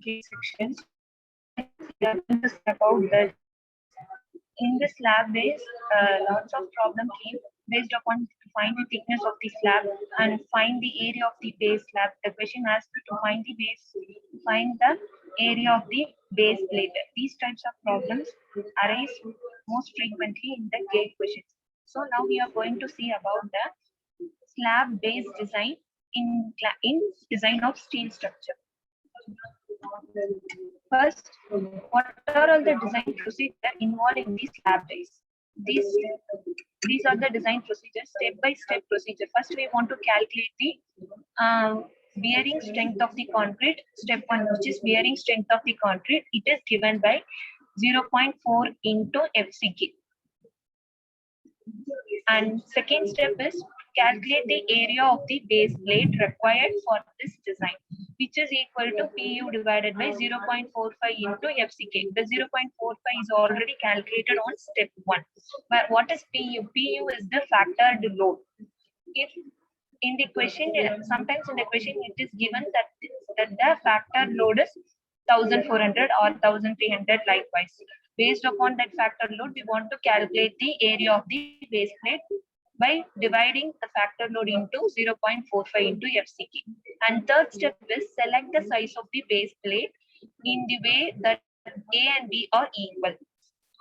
section. We are going to see about the in the slab base, lots of problem came based upon to find the thickness of the slab and find the area of the base slab. The question asked to find the base, find the area of the base plate. These types of problems arise most frequently in the gate questions. So now we are going to see about the slab base design in design of steel structure. First, what are all the design procedures involved in the slab base? These are the design procedures, step-by-step procedure. First, we want to calculate the bearing strength of the concrete. Step 1, which is bearing strength of the concrete. It is given by 0.4 into FCK. And second step is calculate the area of the base plate required for this design, which is equal to PU divided by 0.45 into FCK. The 0.45 is already calculated on step 1. But what is PU? PU is the factored load. If in the question, sometimes in the question it is given that the factored load is 1400 or 1300 likewise. Based upon that factor load, we want to calculate the area of the base plate by dividing the factor load into 0.45 into FCK. And third step is select the size of the base plate in the way that A and B are equal.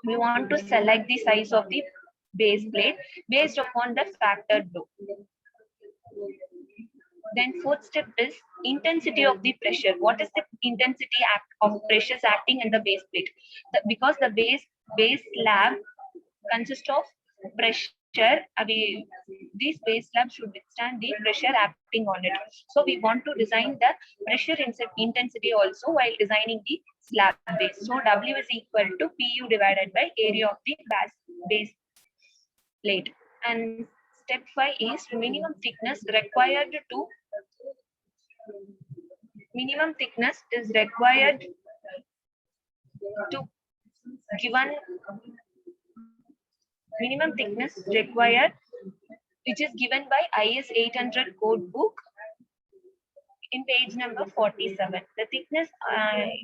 We want to select the size of the base plate based upon the factor load. Then fourth step is intensity of the pressure. What is the intensity of pressures acting in the base plate? Because the base slab consists of pressure, these base slab should withstand the pressure acting on it. So we want to design the pressure intensity also while designing the slab base. So W is equal to PU divided by area of the base plate. And step 5 is minimum thickness is required to given minimum thickness required, which is given by IS 800 code book in page number 47. The thickness,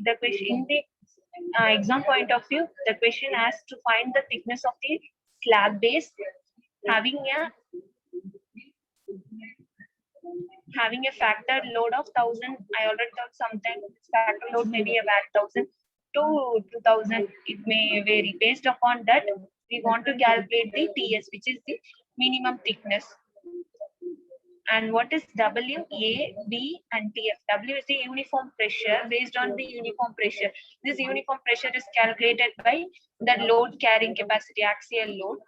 the question in the exam point of view, the question asks to find the thickness of the slab base having a factor load of 1000. I already thought sometimes factor load may be about 1000 to 2000. It may vary. Based upon that, we want to calculate the TS, which is the minimum thickness. And what is W, A, B, and TF? W is the uniform pressure. Based on the uniform pressure, this uniform pressure is calculated by the load carrying capacity, axial load.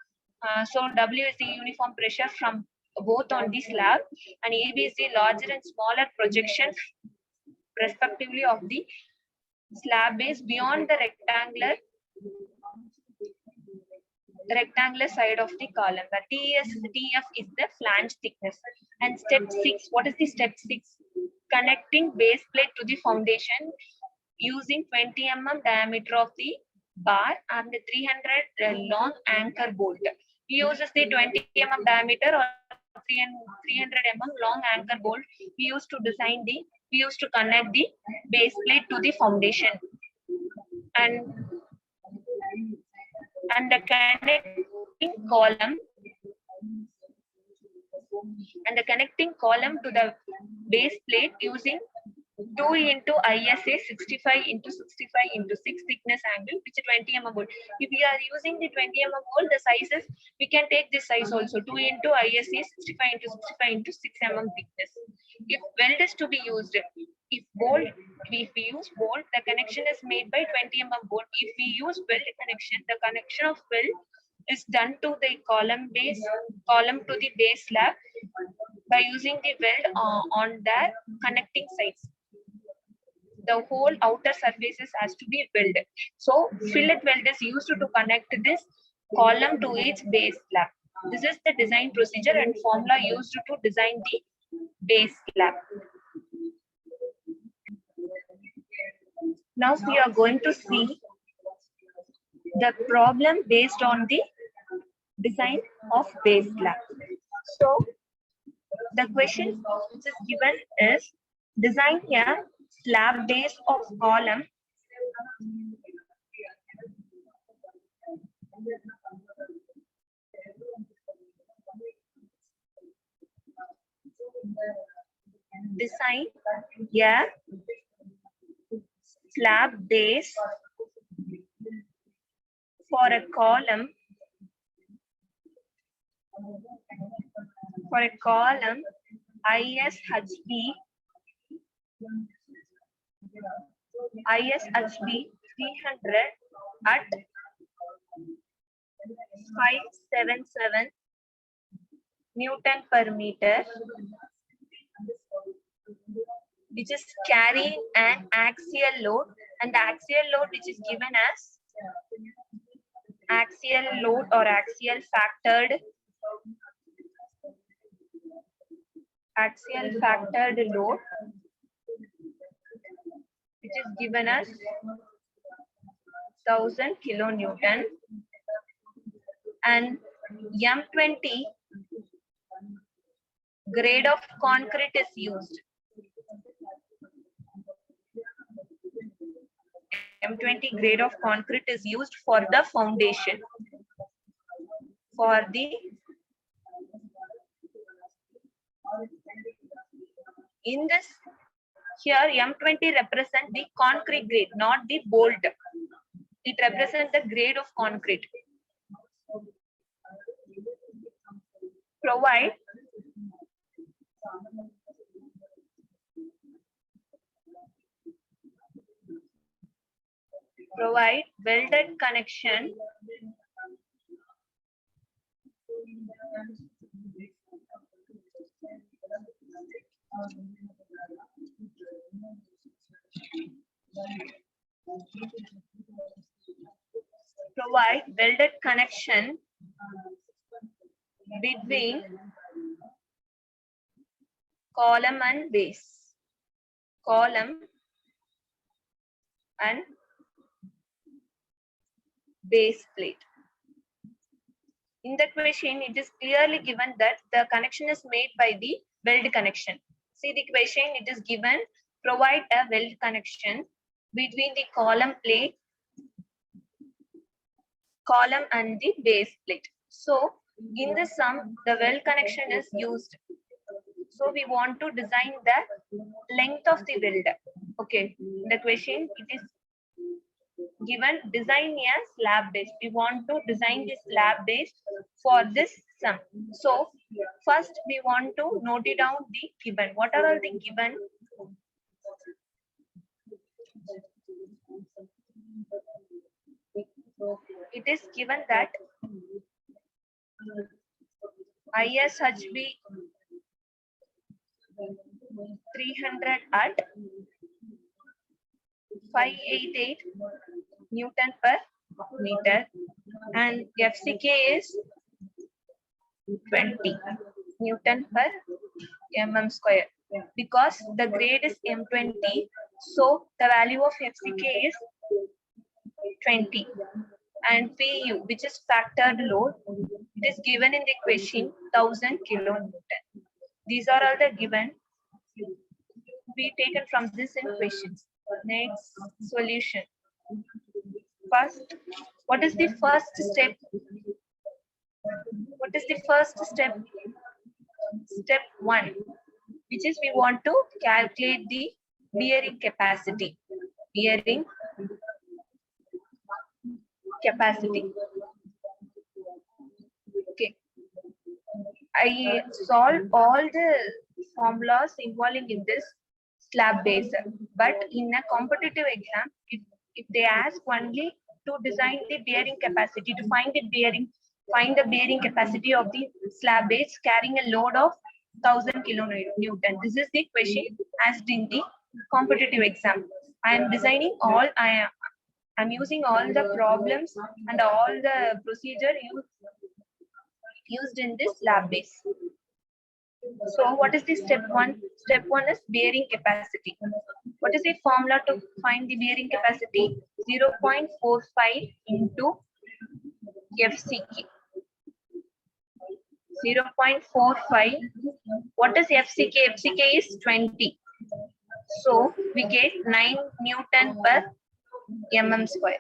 So W is the uniform pressure from both on the slab, and AB is the larger and smaller projections respectively of the slab base beyond the rectangular side of the column. The TF is the flange thickness. And step 6, what is the step 6? Connecting base plate to the foundation using 20 mm diameter of the bar and the 300 long anchor bolt. He uses the 20 mm diameter or 300 mm long anchor bolt. We used to connect the base plate to the foundation. And the connecting column to the base plate using 2 into ISA 65 into 65 into 6 thickness angle, which is 20 mm bolt. If we are using the 20 mm bolt, the sizes, we can take this size also, 2 into ISA 65 into 65 into 6 mm thickness. If weld is to be used, if we use bolt, the connection is made by 20 mm bolt. If we use weld connection, the connection of weld is done to the column to the base slab by using the weld on their connecting sides. The whole outer surfaces has to be welded. So fillet weld is used to connect this column to its base slab. This is the design procedure and formula used to design the base slab. Now we are going to see the problem based on the design of base slab. So the question which is given is design a slab base of column design a slab base for a column ISHB 300 at 577 Newton per meter, which is carrying an axial load, and the axial load which is given as axial load or axial factored load, which is given as 1000 kilonewton, and M20 grade of concrete is used. M20 grade of concrete is used for the foundation. In this, here M20 represents the concrete grade, not the bolt. It represents the grade of concrete. Provide welded connection between column and base. Column and base plate. In the question, it is clearly given that the connection is made by the weld connection. See the question, it is given, provide a weld connection between the column and the base plate. So in the sum, the weld connection is used. So we want to design the length of the weld. Okay, in the question, it is given design a slab base. We want to design the slab base for this sum. So first we want to note it down the given. What are all the given? It is given that ISHB 300 at 588 Newton per meter, and FCK is 20 Newton per mm square. Because the grade is M20, so the value of FCK is 20, and PU, which is factored load, it is given in the question 1000 kilonewton. These are all the given. We taken from this in questions. Next solution. First, what is the first step? What is the first step? Step 1, which is we want to calculate the bearing capacity. Bearing capacity. Okay. I solved all the formulas involving in this slab base, but in a competitive exam, if they ask only to design the bearing capacity, to find the bearing capacity of the slab base carrying a load of 1000 kilonewton. This is the question asked in the competitive exam. I am designing all. I'm using all the problems and all the procedure used in this slab base. So what is the step 1? Step 1 is bearing capacity. What is the formula to find the bearing capacity? 0.45 into FCK. 0.45. What is FCK? FCK is 20. So we get 9 Newton per mm square.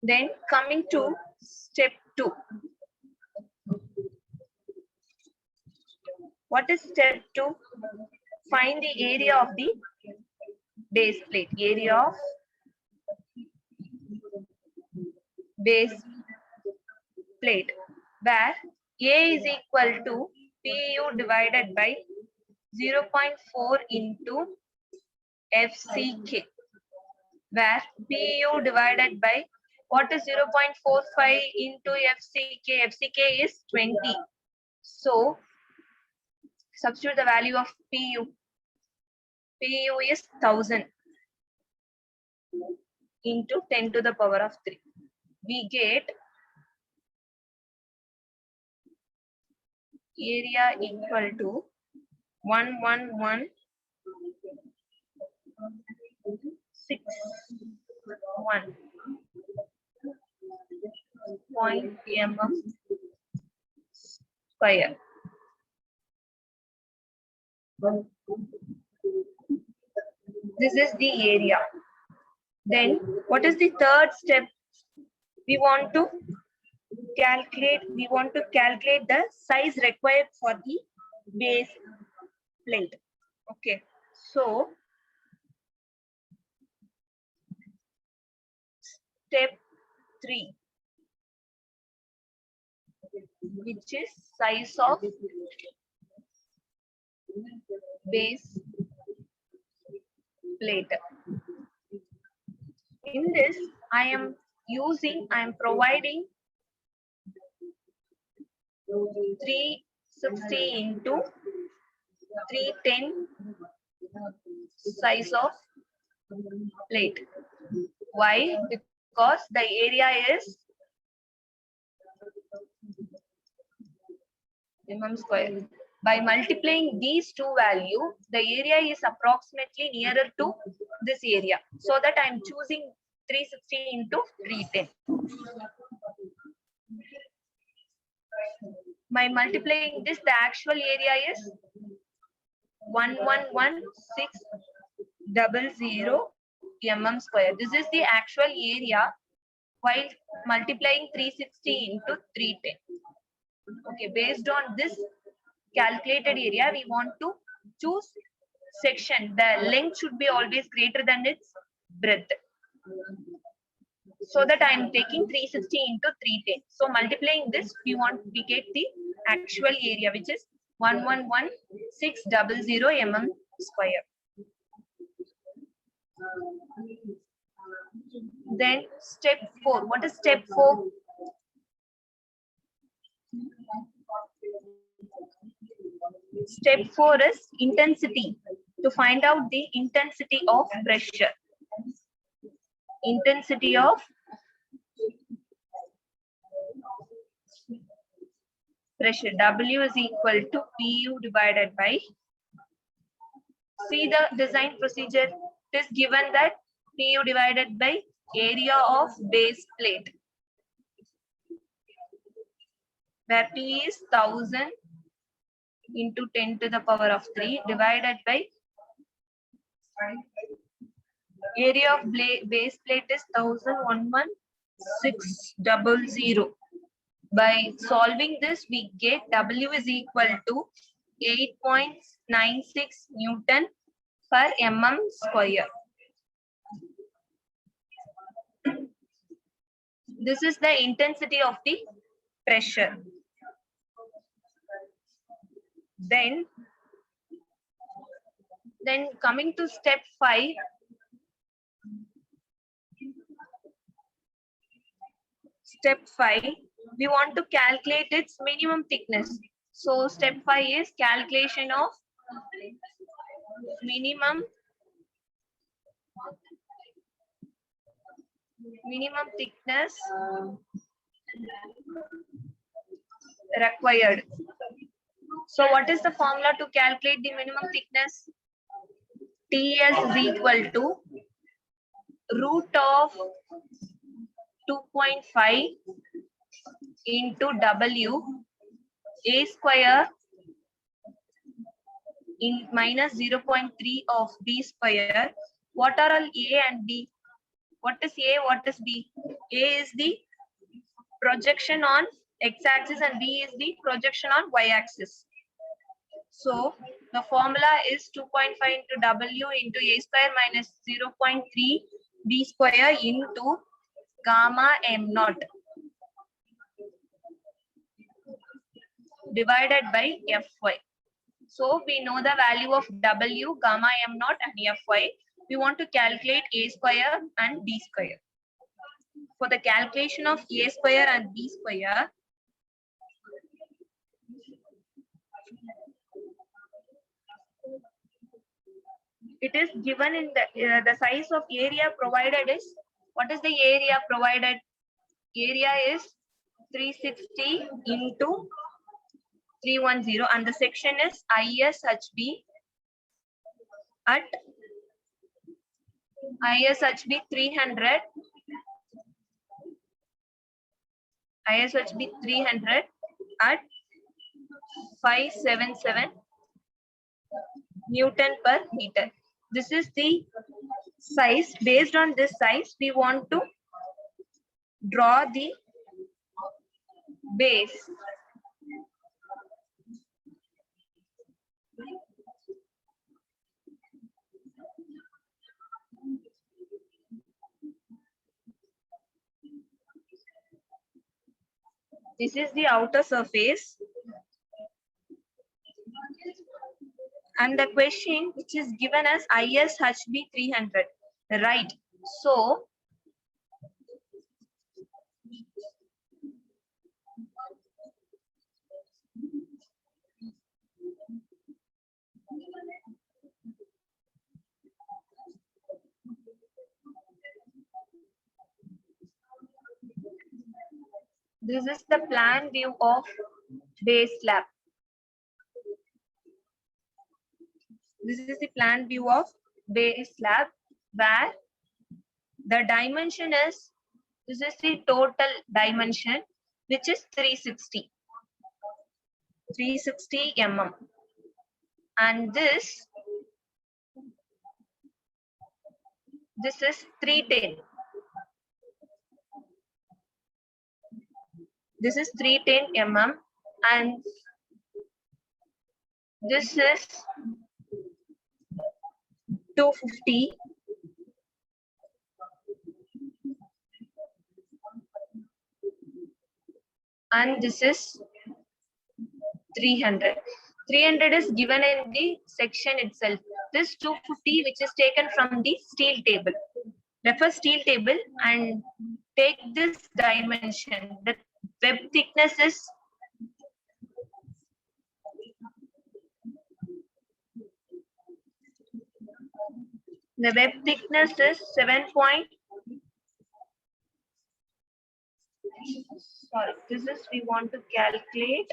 Then coming to step 2. What is step 2? Find the area of the base plate. Area of base plate, where A is equal to PU divided by 0.4 into FCK, where PU divided by what is 0.45 into FCK? FCK is 20. So substitute the value of PU. PU is 1000 into 10 to the power of 3. We get area equal to 11161.mm square. This is the area. Then what is the third step? We want to calculate the size required for the base plate. Okay, so step 3, which is size of base plate. In this, I am providing 360 into 310 size of plate. Why? Because the area is mm square. By multiplying these two values, the area is approximately nearer to this area. So that I am choosing 360 into 310. By multiplying this, the actual area is 111,600 mm square. This is the actual area while multiplying 360 into 310. Okay, based on this calculated area, we want to choose section. The length should be always greater than its breadth. So that I am taking 360 into 310. So multiplying this, we get the actual area, which is 111,600 mm square. Then step 4. What is step 4? Step 4 is intensity. To find out the intensity of pressure. Intensity of pressure. W is equal to PU divided by. See the design procedure. It is given that PU divided by area of base plate, where P is 1000 into 10 to the power of 3 divided by area of base plate is 111,600. By solving this, we get W is equal to 8.96 Newton per mm square. This is the intensity of the pressure. Then coming to step 5. Step 5, we want to calculate its minimum thickness. So step 5 is calculation of minimum thickness required. So what is the formula to calculate the minimum thickness? TS is equal to root of 2.5 into W A square in minus 0.3 of B square. What are all A and B? What is A? What is B? A is the projection on x-axis and B is the projection on y-axis. So the formula is 2.5 into W into A square minus 0.3 B square into gamma M naught divided by Fy. So we know the value of W, gamma M naught and Fy. We want to calculate A square and B square. For the calculation of A square and B square, it is given in the size of area provided is, what is the area provided? Area is 360 into 310 and the section is ISHB at ISHB 300 ISHB 300 at 577 Newton per meter. This is the size. Based on this size, we want to draw the base. This is the outer surface. And the question which is given as ISHB 300, right? So this is the plan view of base slab. This is the plan view of base slab where the dimension is, this is the total dimension which is 360 mm. And this is 310. This is 310 mm and this is 250 and this is 300. 300 is given in the section itself. This 250 which is taken from the steel table. Refer steel table and take this dimension. The web thickness is the web thickness is 7. Sorry, this is we want to calculate.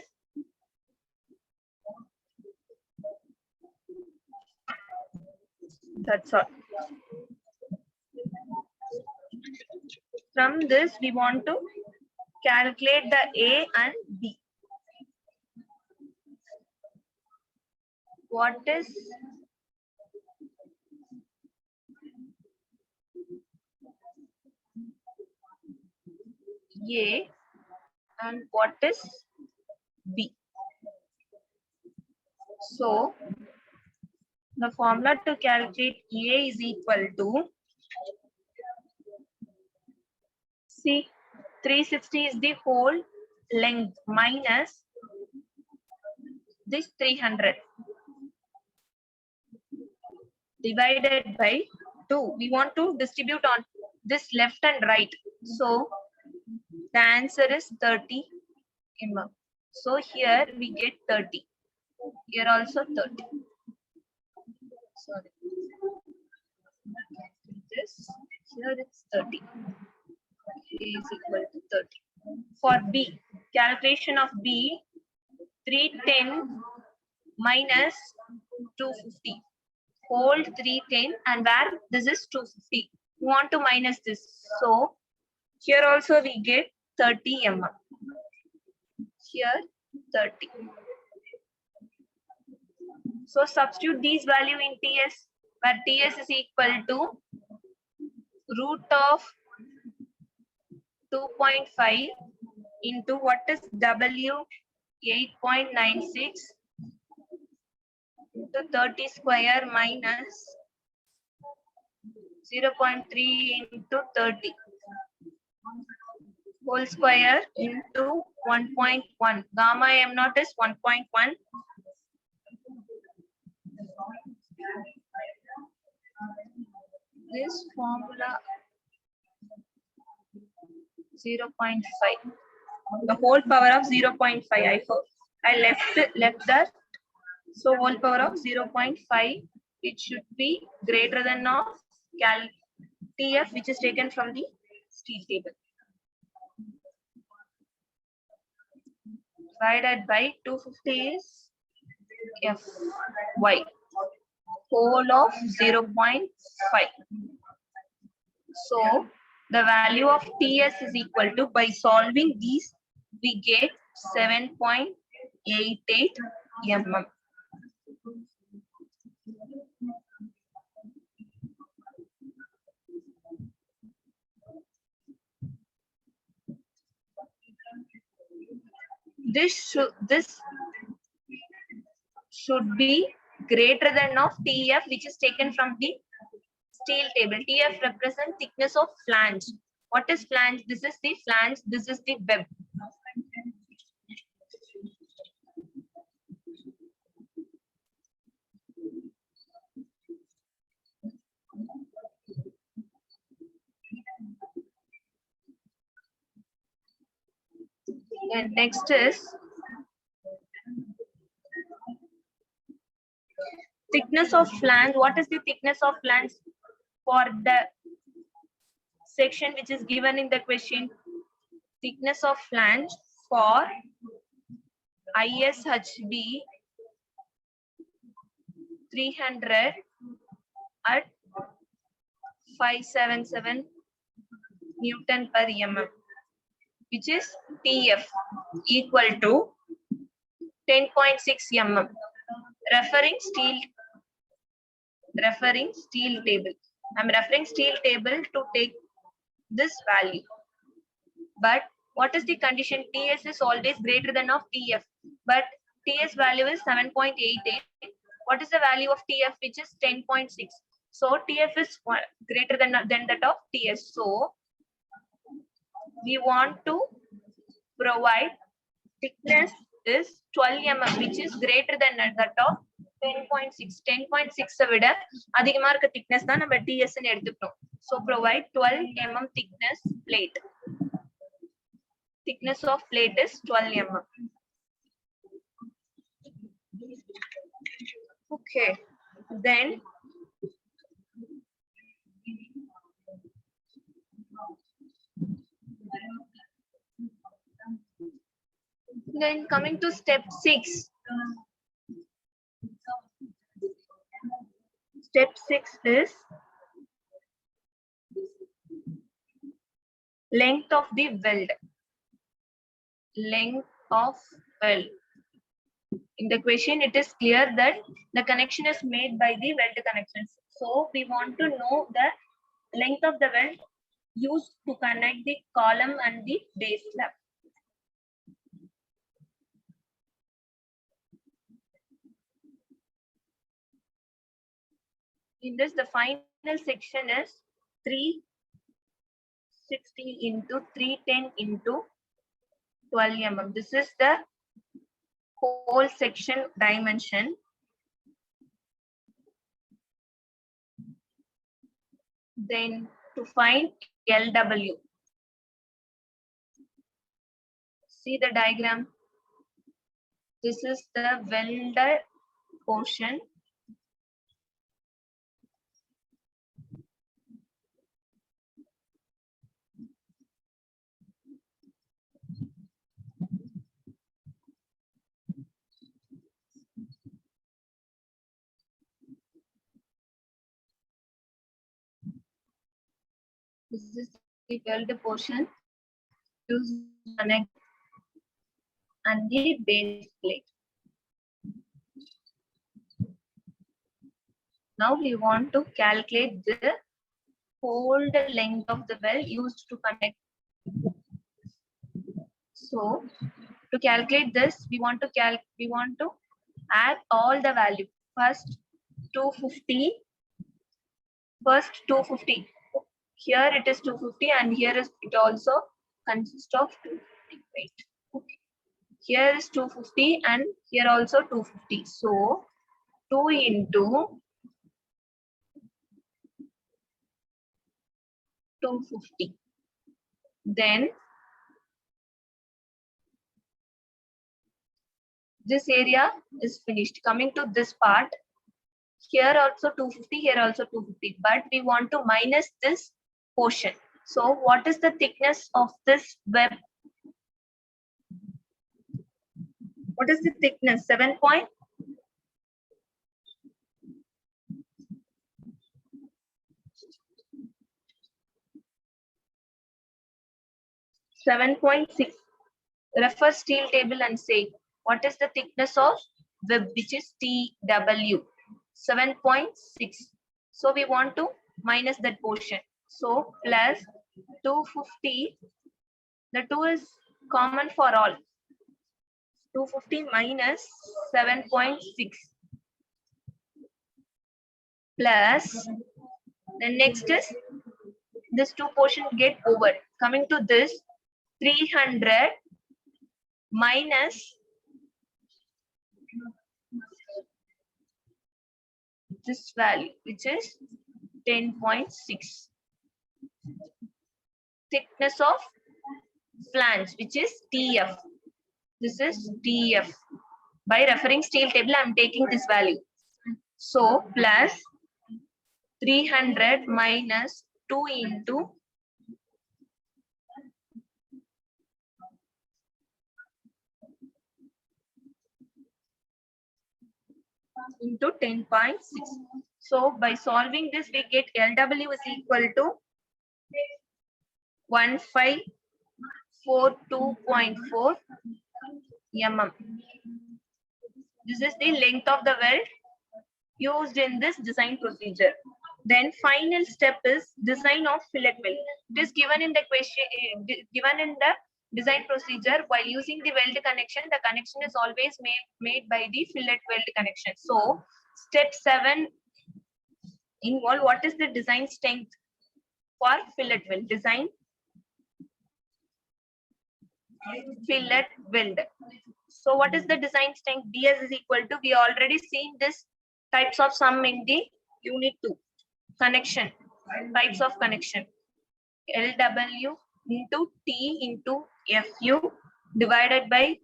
That's all. From this, we want to calculate the A and B. What is A and what is B? So, the formula to calculate A is equal to, see, 360 is the whole length minus this 300 divided by 2. We want to distribute on this left and right. So, the answer is 30 mm. So, here we get 30. Here also 30. Sorry. This, here it's 30. A is equal to 30. For B, calculation of B, 310 minus 250. Hold 310 and where this is 250. We want to minus this. So here also we get 30 mm. Here 30. So substitute these value in TS, where TS is equal to root of 2.5 into what is W 8.96 into 30 square minus 0.3 into 30 whole square into 1.1. Gamma m naught is 1.1. This formula 0.5. The whole power of 0.5. I left that. So whole power of 0.5. It should be greater than of TF, which is taken from the steel table. Divided by 250 is Fy. Whole of 0.5. So the value of TS is equal to, by solving these, we get 7.88 mm. This should be greater than of TF, which is taken from the steel table. TF represents thickness of flange. What is flange? This is the flange. This is the web. And next is thickness of flange. What is the thickness of flange for the section which is given in the question? Thickness of flange for ISHB 300 at 577 Newton per mm, which is TF equal to 10.6 mm. Referring steel table. I'm referring steel table to take this value. But what is the condition? TS is always greater than of TF. But TS value is 7.88. What is the value of TF, which is 10.6? So TF is greater than that of TS. So we want to provide thickness is 12 mm, which is greater than that of 10.6. 10.6 விட அதிகமா இருக்க thickness தான் நம்ம TS ன்னு எடுத்துக்கிறோம். So provide 12 mm thickness plate. Thickness of plate is 12 mm. Okay, then coming to step 6. Step 6 is length of the weld. Length of weld. In the question, it is clear that the connection is made by the weld connections. So we want to know the length of the weld used to connect the column and the base slab. In this, the final section is 360 into 310 into 12 mm. This is the whole section dimension. Then to find LW, see the diagram. This is the welded portion. This is the welded portion used to connect and the base plate. Now we want to calculate the whole length of the well used to connect. So to calculate this, we want to add all the value. First 250. First 250. Here it is 250 and here is it also consists of 250. Wait. Okay. Here is 250 and here also 250. So 2 into 250. Then this area is finished. Coming to this part, here also 250, here also 250, but we want to minus this portion. So what is the thickness of this web? What is the thickness? 7 point? 7.6. Refer steel table and say what is the thickness of web, which is TW. 7.6. So we want to minus that portion. So plus 250. The 2 is common for all. 250 minus 7.6 plus, then next is this 2 portion get over. Coming to this 300 minus this value, which is 10.6. Thickness of flange, which is TF. This is TF. By referring steel table, I am taking this value. So plus 300 minus 2 into 10.6. So by solving this, we get LW is equal to 1542.4 mm. This is the length of the weld used in this design procedure. Then final step is design of fillet weld. It is given in the question, given in the design procedure. While using the weld connection, the connection is always made by the fillet weld connection. So step 7 involve what is the design strength for fillet weld. Design fillet weld. So what is the design strength? DS is equal to, we already seen this types of sum in the unit 2. Connection, types of connection. LW into T into FU divided by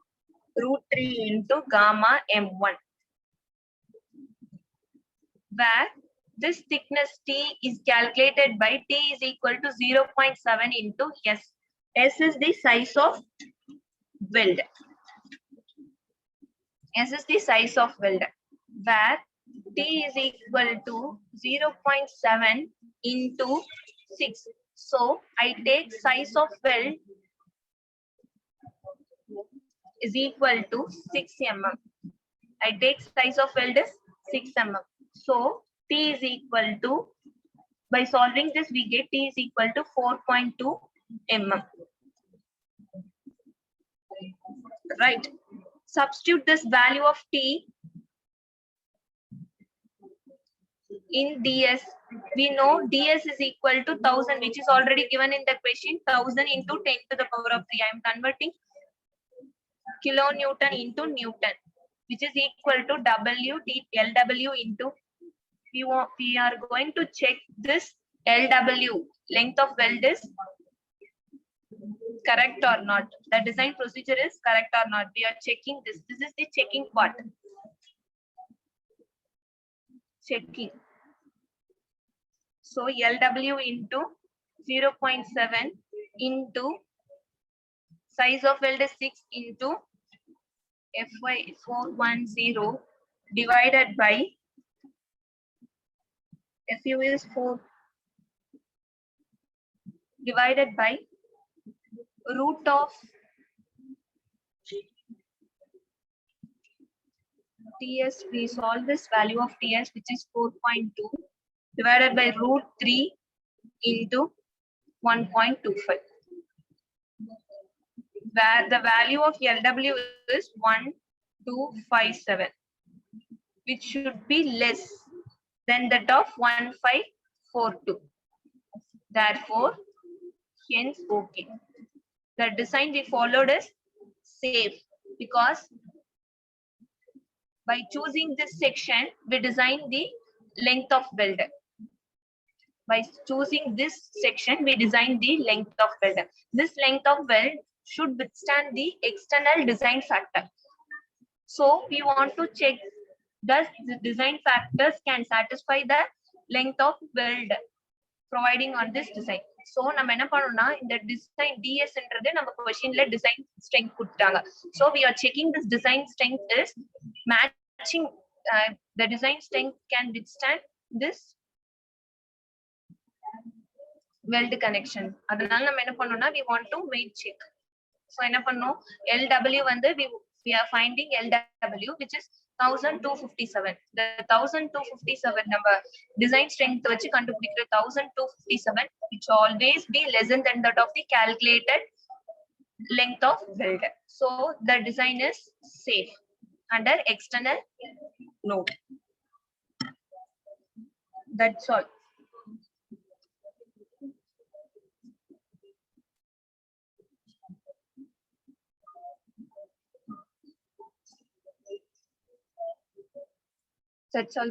√3 into gamma M1. Where this thickness T is calculated by T is equal to 0.7 into S. S is the size of weld. S is the size of weld. Where T is equal to 0.7 into 6. So I take size of weld is equal to 6 mm. I take size of weld is 6 mm. So T is equal to, by solving this, we get T is equal to 4.2 mm. Right. Substitute this value of T in DS. We know DS is equal to 1000, which is already given in the question. 1000 into 10 to the power of 3. I am converting kilonewton into Newton, which is equal to LW into, we are going to check this LW, length of weld, is correct or not. The design procedure is correct or not. We are checking this. This is the checking part. Checking. So LW into 0.7 into size of weld is 6 into FY410 divided by FU is 4 divided by root of TS, we solve this value of TS, which is 4.2 divided by root 3 into 1.25, where the value of LW is 1257, which should be less than that of 1542. Therefore, hence okay. The design we followed is safe because by choosing this section, we design the length of weld. By choosing this section, we design the length of weld. This length of weld should withstand the external design factor. So we want to check, does the design factors can satisfy the length of weld providing on this design. So நம்ம என்ன பண்ணோம்னா இந்த design DS ன்றது நம்ம questionல design strength கொடுத்தாங்க. So we are checking this design strength is matching, the design strength can withstand this weld connection. அதனால நம்ம என்ன பண்ணோம்னா we want to weight check. So என்ன பண்ணோம், LW வந்து we are finding LW which is 1257. The 1257 நம்ம design strength வச்சு கண்டுபிடிக்கிற 1257 which always be less than that of the calculated length of weld. So the design is safe under external load. That's all. That's all.